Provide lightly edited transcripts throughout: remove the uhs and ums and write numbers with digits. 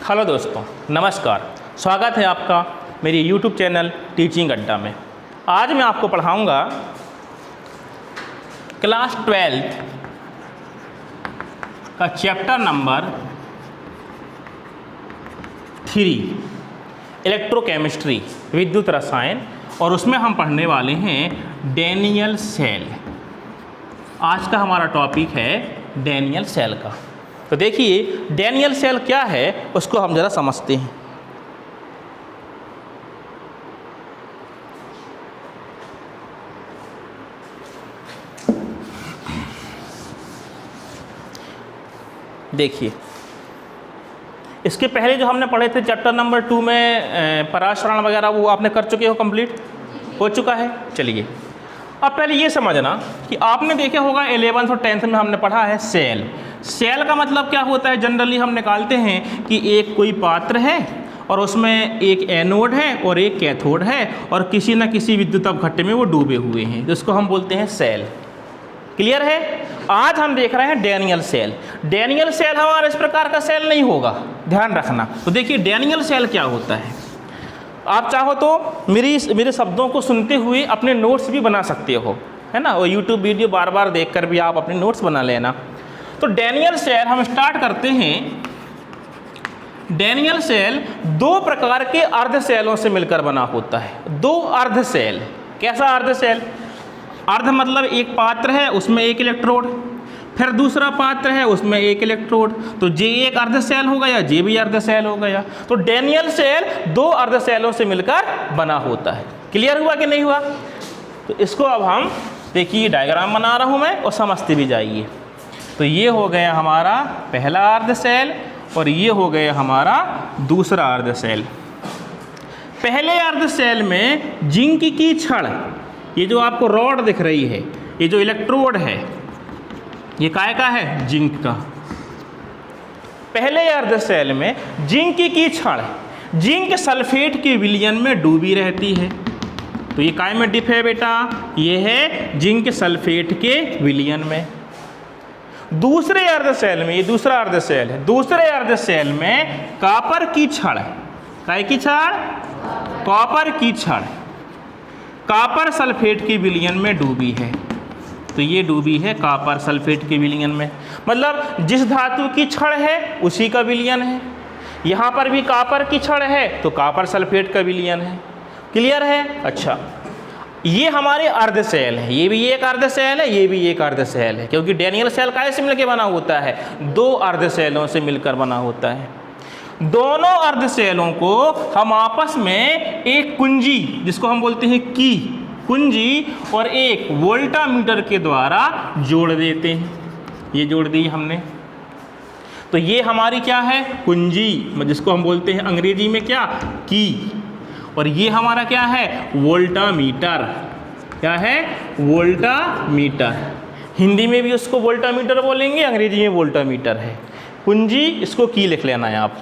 Hello दोस्तों, नमस्कार। स्वागत है आपका मेरी YouTube चैनल टीचिंग अड्डा में। आज मैं आपको पढ़ाऊंगा क्लास 12 का चैप्टर नंबर 3 इलेक्ट्रोकेमिस्ट्री, विद्युत रसायन, और उसमें हम पढ़ने वाले हैं डैनियल सेल। आज का हमारा टॉपिक है डैनियल सेल का। तो देखिए डैनियल सेल क्या है उसको हम ज़रा समझते हैं। देखिए इसके पहले जो हमने पढ़े थे चैप्टर नंबर 2 में पराशरण वगैरह वो आपने कर चुके हो, कंप्लीट हो चुका है। चलिए अब पहले ये समझना कि आपने देखा होगा 11th और 10th में हमने पढ़ा है सेल। सेल का मतलब क्या होता है, जनरली हम निकालते हैं कि एक कोई पात्र है और उसमें एक एनोड है और एक कैथोड है और किसी न किसी विद्युत अवघट्ट में वो डूबे हुए हैं, जिसको हम बोलते हैं सेल। क्लियर है। आज हम देख रहे हैं डैनियल सेल। डैनियल सेल हमारा इस प्रकार का सेल नहीं होगा, ध्यान रखना। तो देखिए डैनियल सेल क्या होता है, आप चाहो तो मेरे शब्दों को सुनते हुए अपने नोट्स भी बना सकते हो, है ना। वो यूट्यूब वीडियो बार बार देखकर भी आप अपने नोट्स बना लेना। तो डैनियल सेल हम स्टार्ट करते हैं। डैनियल सेल दो प्रकार के अर्ध सेलों से मिलकर बना होता है। दो अर्ध सेल। कैसा अर्ध सेल? अर्ध मतलब एक पात्र है उसमें एक इलेक्ट्रोड, फिर दूसरा पात्र है उसमें एक इलेक्ट्रोड, तो जे एक अर्ध सेल हो गया, जे भी अर्ध सेल हो गया। तो डैनियल सेल दो अर्ध सेलों से मिलकर बना होता है। क्लियर हुआ कि नहीं हुआ? तो इसको अब हम देखिए डायग्राम बना रहा हूं मैं और समझते भी जाइए। तो ये हो गया हमारा पहला अर्ध सेल और ये हो गया हमारा दूसरा अर्ध सेल। पहले अर्ध सेल में जिंक की छड़, ये जो आपको रॉड दिख रही है, ये जो इलेक्ट्रोड है, ये काय का है? जिंक का। पहले अर्ध सेल में जिंक की छड़ जिंक सल्फेट के विलयन में डूबी रहती है। तो ये काय में डिप है बेटा? ये है जिंक सल्फेट के विलयन में। दूसरे अर्ध सेल में, ये दूसरा अर्ध सेल है, दूसरे अर्ध सेल में कॉपर की छड़, काय की छड़? कॉपर की छड़ कॉपर सल्फेट के विलयन में डूबी है। तो ये डूबी है कॉपर सल्फेट के विलयन में, मतलब जिस धातु की छड़ है उसी का विलयन है। यहाँ पर भी कॉपर की छड़ है तो कॉपर सल्फेट का विलयन है। क्लियर है? अच्छा, ये हमारे अर्ध सेल है, ये भी एक अर्ध सेल है, ये भी एक अर्ध सेल है, क्योंकि डैनियल सेल कैसे मिलकर बना होता है? दो अर्ध सेलों से मिलकर बना होता है। दोनों अर्ध सेलों को हम आपस में एक कुंजी, जिसको हम बोलते हैं की कुंजी, और एक वोल्टामीटर के द्वारा जोड़ देते हैं। ये जोड़ दी हमने। तो ये हमारी क्या है? कुंजी, जिसको हम बोलते हैं अंग्रेजी में क्या? की। और ये हमारा क्या है? वोल्टामीटर। क्या है? वोल्टामीटर। हिंदी में भी उसको वोल्टामीटर बोलेंगे, अंग्रेजी में वोल्टामीटर है। कुंजी, इसको की लिख लेना है आप,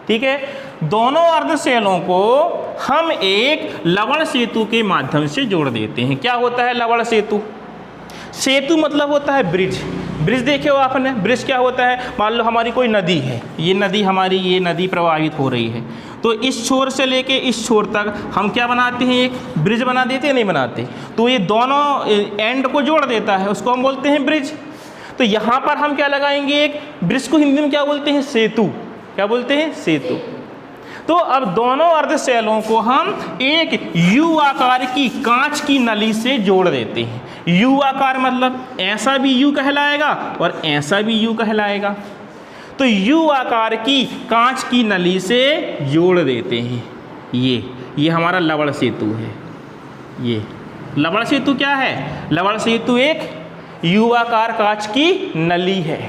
ठीक है। दोनों अर्ध सेलों को हम एक लवण सेतु के माध्यम से जोड़ देते हैं। क्या होता है लवण सेतु? सेतु मतलब होता है ब्रिज। ब्रिज देखे हो आपने? ब्रिज क्या होता है? मान लो हमारी कोई नदी है, ये नदी हमारी, ये नदी प्रवाहित हो रही है, तो इस छोर से लेके इस छोर तक हम क्या बनाते हैं? एक ब्रिज बना देते हैं, नहीं बनाते? तो ये दोनों एंड को जोड़ देता है, उसको हम बोलते हैं ब्रिज। तो यहाँ पर हम क्या लगाएंगे? एक ब्रिज को हिंदी में क्या बोलते हैं? सेतु। क्या बोलते हैं? सेतु। तो अब दोनों अर्ध सेलों को हम एक यू आकार की कांच की नली से जोड़ देते हैं। यू आकार मतलब ऐसा भी यू कहलाएगा और ऐसा भी यू कहलाएगा। तो यू आकार की कांच की नली से जोड़ देते हैं। ये हमारा लवण सेतु है। ये लवण सेतु क्या है? लवण सेतु एक यू आकार कांच की नली है,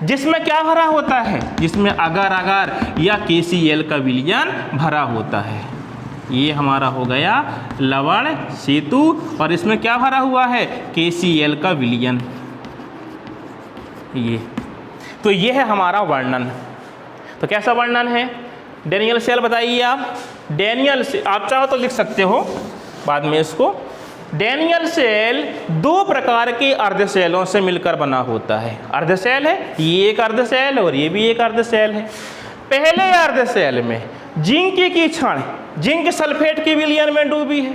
जिसमें क्या भरा होता है? जिसमें अगार अगार या KCl का विलयन भरा होता है। ये हमारा हो गया लवण सेतु, और इसमें क्या भरा हुआ है? KCl का विलयन। ये तो ये है हमारा वर्णन। तो कैसा वर्णन है डैनियल सेल? बताइए आप। डैनियल से आप चाहो तो लिख सकते हो बाद में इसको। डैनियल सेल दो प्रकार के अर्ध सेलों से मिलकर बना होता है। अर्ध सेल है, ये एक अर्ध सेल और ये भी एक अर्ध सेल है। पहले अर्ध सेल में जिंक की क्षण जिंक सल्फेट के विलयन में डूबी है,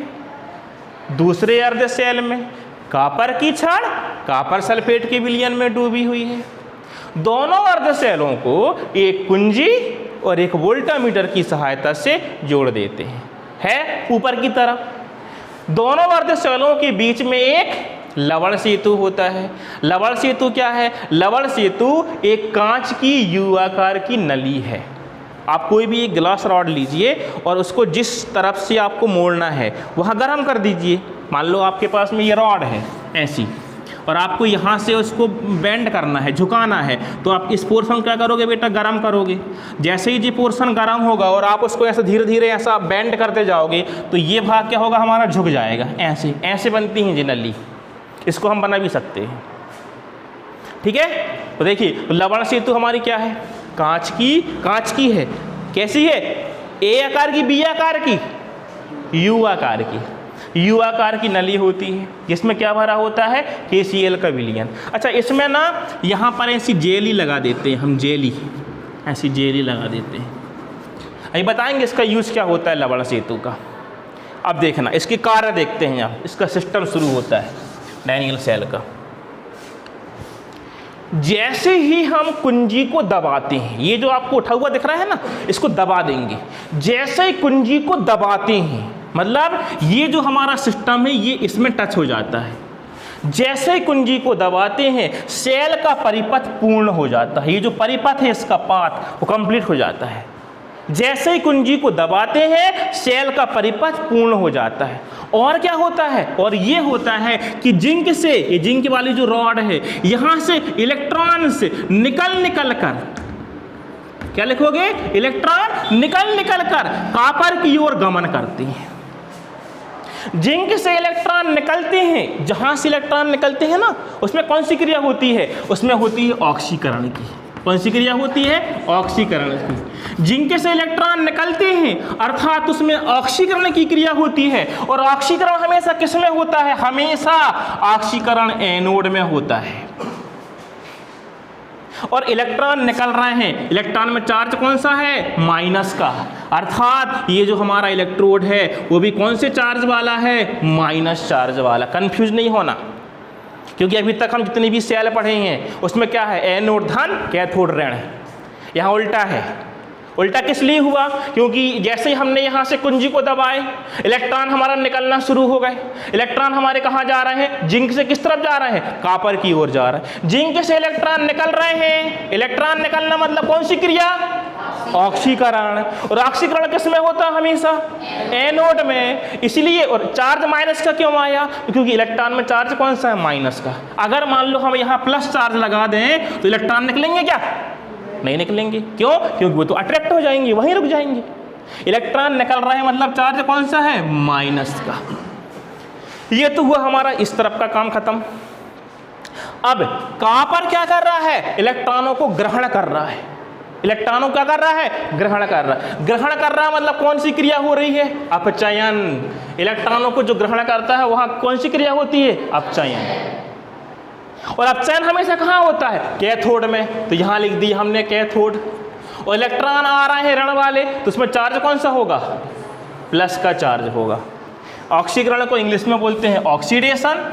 दूसरे अर्ध सेल में कॉपर की क्षण कॉपर सल्फेट के विलयन में डूबी हुई है। दोनों अर्ध सेलों को एक कुंजी और एक वोल्टामीटर की सहायता से जोड़ देते हैं, है ऊपर की तरफ। दोनों अर्ध सेलों के बीच में एक लवण सेतु होता है। लवण सेतु क्या है? लवण सेतु एक कांच की यू आकार की नली है। आप कोई भी एक ग्लास रॉड लीजिए और उसको जिस तरफ से आपको मोड़ना है वहाँ गर्म कर दीजिए। मान लो आपके पास में ये रॉड है ऐसी, और आपको यहाँ से उसको बेंड करना है, झुकाना है, तो आप इस पोर्शन क्या करोगे बेटा? गरम करोगे। जैसे ही ये पोर्शन गरम होगा और आप उसको ऐसे धीरे धीरे ऐसा बेंड करते जाओगे तो ये भाग क्या होगा? हमारा झुक जाएगा। ऐसे ऐसे बनती हैं ये नली, इसको हम बना भी सकते हैं, ठीक है। तो देखिए लवण सेतु हमारी क्या है? कांच की है। कैसी है? ए आकार की, बी आकार की, यू आकार की। यू आकार की नली होती है जिसमें क्या भरा होता है? KCl का विलयन। अच्छा, इसमें ना यहाँ पर ऐसी जेली लगा देते हैं हम, जेली, ऐसी जेली लगा देते हैं। अभी बताएंगे इसका यूज़ क्या होता है लवण सेतु का। अब देखना इसके कार्य देखते हैं। आप इसका सिस्टम शुरू होता है डैनियल सेल का। जैसे ही हम कुंजी को दबाते हैं, ये जो आपको उठा हुआ दिख रहा है ना, इसको दबा देंगे। जैसे ही कुंजी को दबाते हैं मतलब ये जो हमारा सिस्टम है ये इसमें टच हो जाता है। जैसे ही कुंजी को दबाते हैं सेल का परिपथ पूर्ण हो जाता है। ये जो परिपथ है इसका पाथ वो कंप्लीट हो जाता है। जैसे ही कुंजी को दबाते हैं सेल का परिपथ पूर्ण हो जाता है। और क्या होता है? और ये होता है कि जिंक से, ये जिंक वाली जो रॉड है, यहाँ से इलेक्ट्रॉन से निकल कर, क्या लिखोगे? इलेक्ट्रॉन निकल कर कॉपर की ओर गमन करते हैं। जिंक से इलेक्ट्रॉन निकलते हैं, जहाँ से इलेक्ट्रॉन निकलते हैं ना उसमें कौन सी क्रिया होती है? उसमें होती है ऑक्सीकरण की। कौन सी क्रिया होती है? ऑक्सीकरण की। जिंक से इलेक्ट्रॉन निकलते हैं अर्थात उसमें ऑक्सीकरण की क्रिया होती है। और ऑक्सीकरण हमेशा किस में होता है? हमेशा ऑक्सीकरण एनोड में होता है। और इलेक्ट्रॉन निकल रहे हैं, इलेक्ट्रॉन में चार्ज कौन सा है? माइनस का। अर्थात ये जो हमारा इलेक्ट्रोड है वो भी कौन से चार्ज वाला है? माइनस चार्ज वाला। कंफ्यूज नहीं होना, क्योंकि अभी तक हम जितनी भी सेल पढ़े हैं उसमें क्या है? एनोड धन, कैथोड ऋण। यहाँ उल्टा है। उल्टा किस लिए हुआ? क्योंकि जैसे ही हमने यहाँ से कुंजी को दबाए इलेक्ट्रॉन हमारा निकलना शुरू हो गए। इलेक्ट्रॉन हमारे कहाँ जा रहे हैं? जिंक से किस तरफ जा रहे हैं? कॉपर की ओर जा रहे हैं। जिंक से इलेक्ट्रॉन निकल रहे हैं। इलेक्ट्रॉन निकलना मतलब कौन सी क्रिया? ऑक्सीकरण। और ऑक्सीकरण किस में होता है? हमेशा एनोड में। इसलिए, और चार्ज माइनस का क्यों आया? क्योंकि इलेक्ट्रॉन में चार्ज कौन सा है? माइनस का। अगर मान लो हम यहाँ प्लस चार्ज लगा दें तो इलेक्ट्रॉन निकलेंगे क्या? नहीं निकलेंगे। क्यों? क्योंकि वो तो अट्रैक्ट हो जाएंगे, वहीं रुक जाएंगे। इलेक्ट्रॉन निकल रहा है मतलब चार्ज कौन सा है? माइनस का। ये तो हुआ हमारा इस तरफ का काम खत्म। अब कॉपर क्या कर रहा है? इलेक्ट्रॉनों को ग्रहण कर रहा है। इलेक्ट्रॉनों क्या कर रहा है? ग्रहण कर रहा है। ग्रहण कर रहा है मतलब कौन सी क्रिया हो रही है? अपचयन। इलेक्ट्रॉनों को जो ग्रहण करता है वहां कौन सी क्रिया होती है? अपचयन। और अपचयन हमेशा कहाँ होता है? कैथोड में। तो यहाँ लिख दी हमने कैथोड। और इलेक्ट्रॉन आ रहे हैं ऋण वाले तो उसमें चार्ज कौन सा होगा? प्लस का चार्ज होगा। ऑक्सीकरण को इंग्लिश में बोलते हैं ऑक्सीडेशन,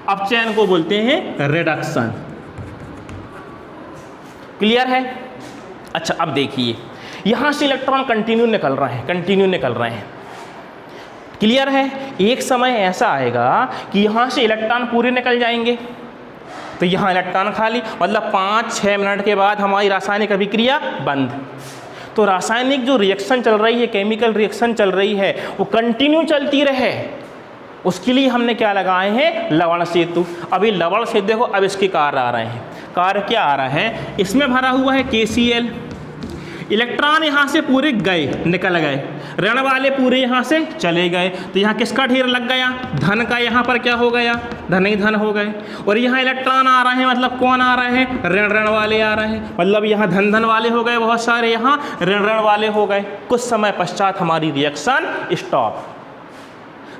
अपचयन को बोलते हैं रिडक्शन। क्लियर है? अच्छा, अब देखिए यहां से इलेक्ट्रॉन कंटिन्यू निकल रहे हैं। क्लियर है? एक समय ऐसा आएगा कि यहाँ से इलेक्ट्रॉन पूरे निकल जाएंगे तो यहाँ इलेक्ट्रॉन खाली, मतलब 5-6 मिनट के बाद हमारी रासायनिक अभिक्रिया बंद। तो रासायनिक जो रिएक्शन चल रही है, केमिकल रिएक्शन चल रही है, वो कंटिन्यू चलती रहे, उसके लिए हमने क्या लगाए हैं? लवण सेतु। अभी लवण सेतु देखो, अब इसके कार्य आ रहे हैं। कार्य क्या आ रहा है? इसमें भरा हुआ है KCl। इलेक्ट्रॉन यहाँ से पूरे निकल गए, ऋण वाले पूरे यहाँ से चले गए, तो यहाँ किसका ढेर लग गया? धन का। यहाँ पर क्या हो गया? धन ही धन हो गए। और यहाँ इलेक्ट्रॉन आ रहे हैं मतलब कौन आ रहे हैं? ऋण वाले आ रहे हैं, मतलब यहाँ धन वाले हो गए बहुत सारे, यहाँ ऋण वाले हो गए। कुछ समय पश्चात हमारी रिएक्शन स्टॉप।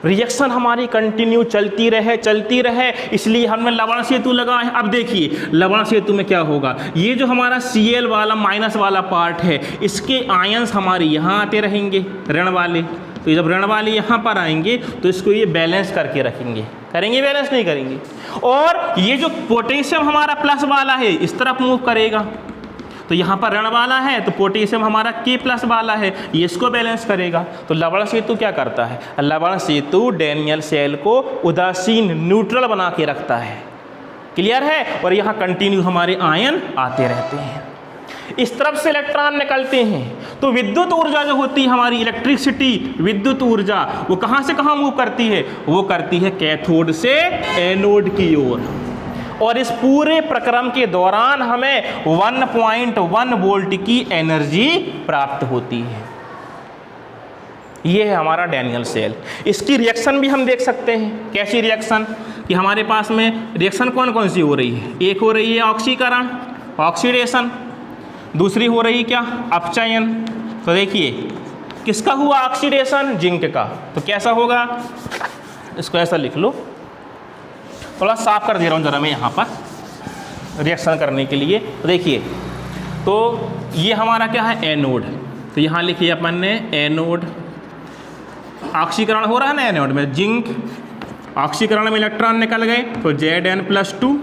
रिएक्शन हमारी कंटिन्यू चलती रहे, इसलिए हमने लवण सेतु लगा है। अब देखिए लवण सेतु में क्या होगा, ये जो हमारा Cl वाला माइनस वाला पार्ट है, इसके आयंस हमारे यहाँ आते रहेंगे ऋण वाले, तो जब ऋण वाले यहाँ पर आएंगे तो इसको ये बैलेंस करके रखेंगे, करेंगे बैलेंस नहीं करेंगे। और ये जो पोटेशियम हमारा प्लस वाला है इस तरफ मूव करेगा, तो यहाँ पर ऋण वाला है तो पोटेशियम हमारा K प्लस वाला है, ये इसको बैलेंस करेगा। तो लवण सेतु क्या करता है, लवण सेतु डैनियल सेल को उदासीन न्यूट्रल बना के रखता है, क्लियर है। और यहाँ कंटिन्यू हमारे आयन आते रहते हैं, इस तरफ से इलेक्ट्रॉन निकलते हैं। तो विद्युत ऊर्जा जो होती है हमारी इलेक्ट्रिसिटी, विद्युत ऊर्जा, वो कहाँ से कहाँ मूव करती है, वो करती है कैथोड से एनोड की ओर। और इस पूरे प्रक्रम के दौरान हमें 1.1 वोल्ट की एनर्जी प्राप्त होती है। ये है हमारा डैनियल सेल। इसकी रिएक्शन भी हम देख सकते हैं, कैसी रिएक्शन, कि हमारे पास में रिएक्शन कौन कौन सी हो रही है। एक हो रही है ऑक्सीकरण, ऑक्सीडेशन, दूसरी हो रही क्या, अपचयन। तो देखिए किसका हुआ ऑक्सीडेशन, जिंक का। तो कैसा होगा, इसको ऐसा लिख लो, थोड़ा साफ कर दे रहा हूँ ज़रा मैं यहाँ पर रिएक्शन करने के लिए। तो देखिए, तो ये हमारा क्या है, एनोड। तो यहाँ लिखिए अपन ने एनोड, ऑक्सीकरण हो रहा है ना एनोड में, जिंक, ऑक्सीकरण में इलेक्ट्रॉन निकल गए तो Zn+2,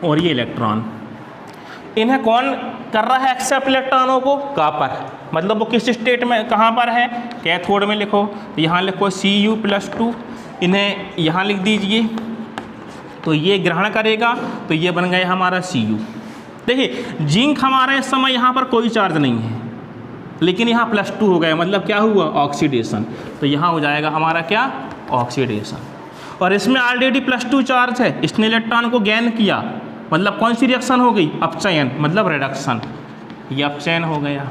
और ये इलेक्ट्रॉन, इन्हें कौन कर रहा है एक्सेप्ट इलेक्ट्रॉनों को, कॉपर। मतलब वो किस स्टेट में, कहाँ पर है, कैथोड में लिखो। तो यहाँ लिखो Cu+2, इन्हें यहाँ लिख दीजिए, तो ये ग्रहण करेगा, तो ये बन गया हमारा Cu। देखिए जिंक हमारा इस समय यहाँ पर कोई चार्ज नहीं है, लेकिन यहाँ +2 हो गया, मतलब क्या हुआ, ऑक्सीडेशन। तो यहाँ हो जाएगा हमारा क्या, ऑक्सीडेशन। और इसमें ऑलरेडी +2 चार्ज है, इसने इलेक्ट्रॉन को गेन किया, मतलब कौन सी रिएक्शन हो गई, अपचयन, मतलब रिडक्शन। ये अपचयन हो गया।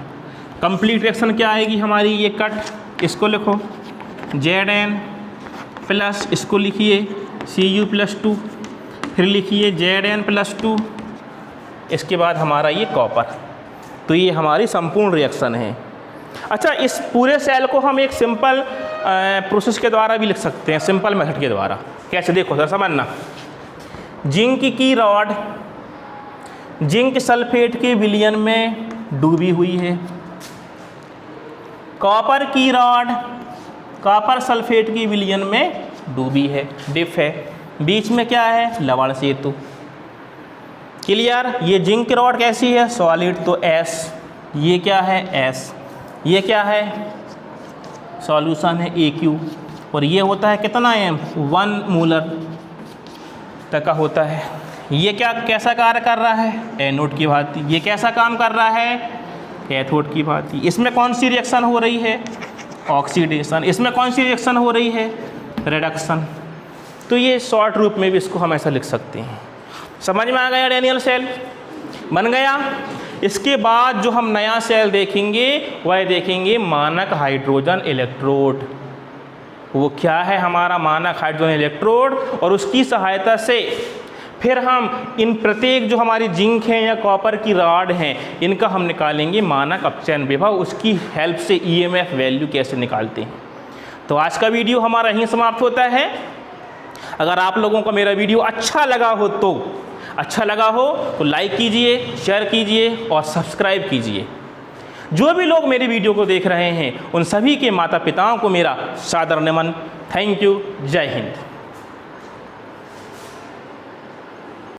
कंप्लीट रिएक्शन क्या आएगी हमारी, ये कट, इसको लिखो Zn+, इसको लिखिए Cu+2, फिर लिखिए Zn+2, इसके बाद हमारा ये कॉपर। तो ये हमारी संपूर्ण रिएक्शन है। अच्छा, इस पूरे सेल को हम एक सिंपल प्रोसेस के द्वारा भी लिख सकते हैं, सिंपल मेथड के द्वारा। कैसे, देखो सर समझना। जिंक की रॉड जिंक सल्फेट के विलयन में डूबी हुई है, कॉपर की रॉड कॉपर सल्फेट की विलयन में डूबी है, डिप है, बीच में क्या है, लवण सेतु, क्लियर। ये जिंक रॉड कैसी है, सॉलिड, तो S, ये क्या है S, ये क्या है, सॉल्यूशन है AQ, और ये होता है कितना M, 1 मोलर तक का होता है। ये क्या, कैसा कार्य कर रहा है, एनोड की भांति। ये कैसा काम कर रहा है, कैथोड की भांति। इसमें कौन सी रिएक्शन हो रही है, ऑक्सीडेशन। इसमें कौन सी रिएक्शन हो रही है, रिडक्शन। तो ये शॉर्ट रूप में भी इसको हम ऐसा लिख सकते हैं। समझ में आ गया, डैनियल सेल बन गया। इसके बाद जो हम नया सेल देखेंगे वह देखेंगे मानक हाइड्रोजन इलेक्ट्रोड। वो क्या है, हमारा मानक हाइड्रोजन इलेक्ट्रोड, और उसकी सहायता से फिर हम इन प्रत्येक जो हमारी जिंक हैं या कॉपर की रॉड हैं, इनका हम निकालेंगे मानक अपचयन विभव, उसकी हेल्प से EMF वैल्यू कैसे निकालते हैं। तो आज का वीडियो हमारा यहीं समाप्त होता है। अगर आप लोगों को मेरा वीडियो अच्छा लगा हो तो लाइक कीजिए, शेयर कीजिए और सब्सक्राइब कीजिए। जो भी लोग मेरे वीडियो को देख रहे हैं उन सभी के माता पिताओं को मेरा सादर नमन। थैंक यू, जय हिंद।